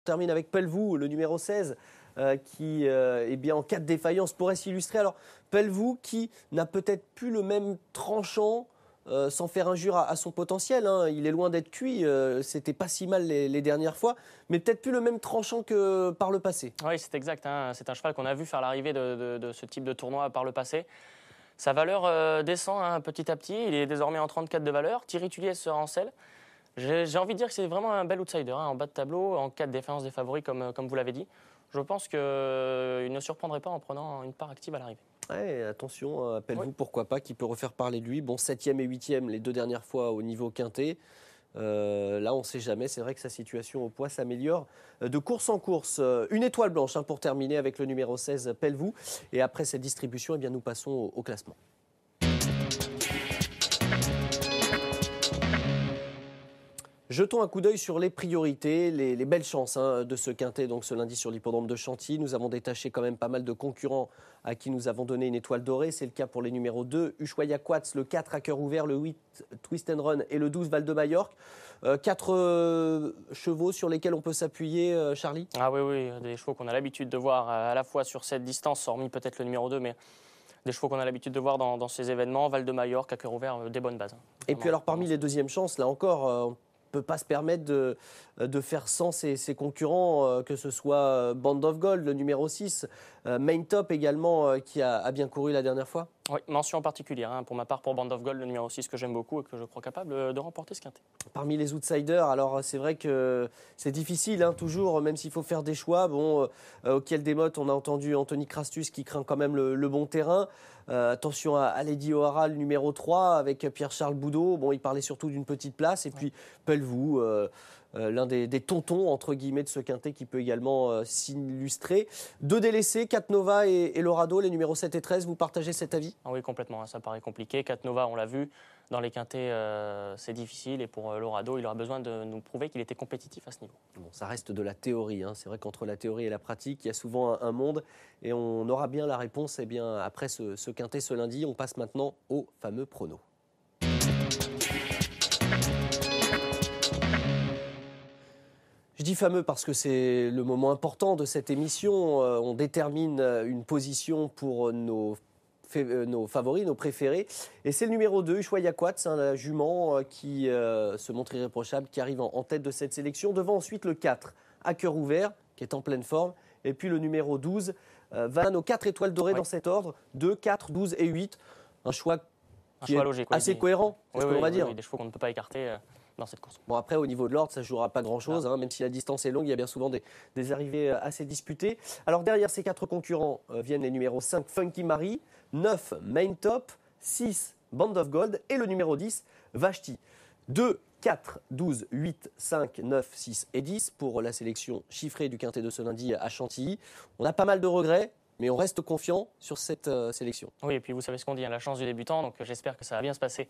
termine avec Pelvoux, le numéro 16, qui, eh bien, en cas de défaillance, pourrait s'illustrer. Alors, Pelvoux qui n'a peut-être plus le même tranchant, sans faire injure à son potentiel. Hein. Il est loin d'être cuit. C'était pas si mal les dernières fois, mais peut-être plus le même tranchant que par le passé. Oui, c'est exact. Hein. C'est un cheval qu'on a vu faire l'arrivée de ce type de tournoi par le passé. Sa valeur descend hein, petit à petit. Il est désormais en 34 de valeur. Thierry Tulliez sera en selle. J'ai envie de dire que c'est vraiment un bel outsider hein, en bas de tableau, en cas de défaillance des favoris, comme vous l'avez dit. Je pense qu'il ne surprendrait pas en prenant une part active à l'arrivée. Ouais, attention, Pelvoux, pourquoi pas, qui peut refaire parler de lui. Bon, 7e et 8e les deux dernières fois au niveau quintet. Là, on ne sait jamais. C'est vrai que sa situation au poids s'améliore de course en course. Une étoile blanche hein, pour terminer avec le numéro 16, Pelvoux. Et après cette distribution, eh bien, nous passons au classement. Jetons un coup d'œil sur les priorités, les belles chances hein, de ce quintet donc ce lundi sur l'hippodrome de Chantilly. Nous avons détaché quand même pas mal de concurrents à qui nous avons donné une étoile dorée. C'est le cas pour les numéros 2, Ushuaïa Quatz, le 4 à cœur ouvert, le 8 Twist and Run et le 12 Val de Majorque. 4 chevaux sur lesquels on peut s'appuyer, Charlie? Ah oui, des chevaux qu'on a l'habitude de voir à la fois sur cette distance, hormis peut-être le numéro 2, mais des chevaux qu'on a l'habitude de voir dans ces événements. Val de Majorque, à cœur ouvert, des bonnes bases. Hein. Et puis alors parmi les deuxièmes chances, là encore... ne peut pas se permettre de faire sans ses concurrents, que ce soit Band of Gold, le numéro 6, Main Top également, qui a bien couru la dernière fois. Oui, mention particulière hein, pour ma part pour Band of Gold, le numéro 6 que j'aime beaucoup et que je crois capable de remporter ce quintet. Parmi les outsiders, alors c'est vrai que c'est difficile hein, toujours, même s'il faut faire des choix. Bon, auquel des mottes, on a entendu Anthony Crastus qui craint quand même le bon terrain. Attention à Lady O'Hara, le numéro 3, avec Pierre-Charles Boudot. Bon, il parlait surtout d'une petite place. Et puis Pelvoux, l'un des tontons, entre guillemets, de ce quintet qui peut également s'illustrer. 2 délaissés, 4 Nova et Lorado, les numéros 7 et 13. Vous partagez cet avis? Ah oui, complètement. Hein, ça paraît compliqué. 4 Nova, on l'a vu. Dans les quintets, c'est difficile. Et pour Lorado, il aura besoin de nous prouver qu'il était compétitif à ce niveau. Bon, ça reste de la théorie. Hein. C'est vrai qu'entre la théorie et la pratique, il y a souvent un monde. Et on aura bien la réponse eh bien, après ce quintet ce lundi. On passe maintenant au fameux prono. Je dis fameux parce que c'est le moment important de cette émission. On détermine une position pour nos favoris, nos préférés. Et c'est le numéro 2, Ushuaïa Quatz, hein, la jument qui se montre irréprochable, qui arrive en tête de cette sélection. Devant ensuite le 4, à cœur ouvert, qui est en pleine forme. Et puis le numéro 12, va à nos 4 étoiles dorées dans cet ordre, 2, 4, 12 et 8. Un choix qui est logique, assez cohérent, c'est ce qu'on va dire. Oui, des chevaux qu'on ne peut pas écarter dans cette course. Bon, après, au niveau de l'ordre, ça ne jouera pas grand-chose, hein, même si la distance est longue, il y a bien souvent des arrivées assez disputées. Alors, derrière ces 4 concurrents viennent les numéros 5, Funky Marie, 9, Main Top, 6, Band of Gold et le numéro 10, Vashti. 2, 4, 12, 8, 5, 9, 6 et 10 pour la sélection chiffrée du quintet de ce lundi à Chantilly. On a pas mal de regrets, mais on reste confiant sur cette sélection. Oui, et puis vous savez ce qu'on dit, hein, la chance du débutant, donc j'espère que ça va bien se passer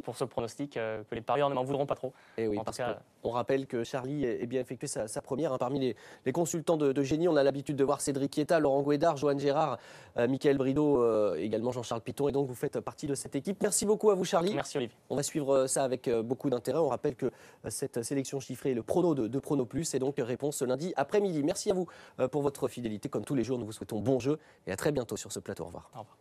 pour ce pronostic, que les parieurs ne m'en voudront pas trop. Et oui, parce qu'on rappelle que Charlie ait bien effectué sa première. Hein. Parmi les consultants de génie, on a l'habitude de voir Cédric Chieta, Laurent Guédard, Johan Gérard, Michael Brideau, également Jean-Charles Piton. Et donc, vous faites partie de cette équipe. Merci beaucoup à vous, Charlie. Merci, Olivier. On va suivre ça avec beaucoup d'intérêt. On rappelle que cette sélection chiffrée est le prono de Prono Plus. Et donc, réponse ce lundi après-midi. Merci à vous pour votre fidélité. Comme tous les jours, nous vous souhaitons bon jeu et à très bientôt sur ce plateau. Au revoir. Au revoir.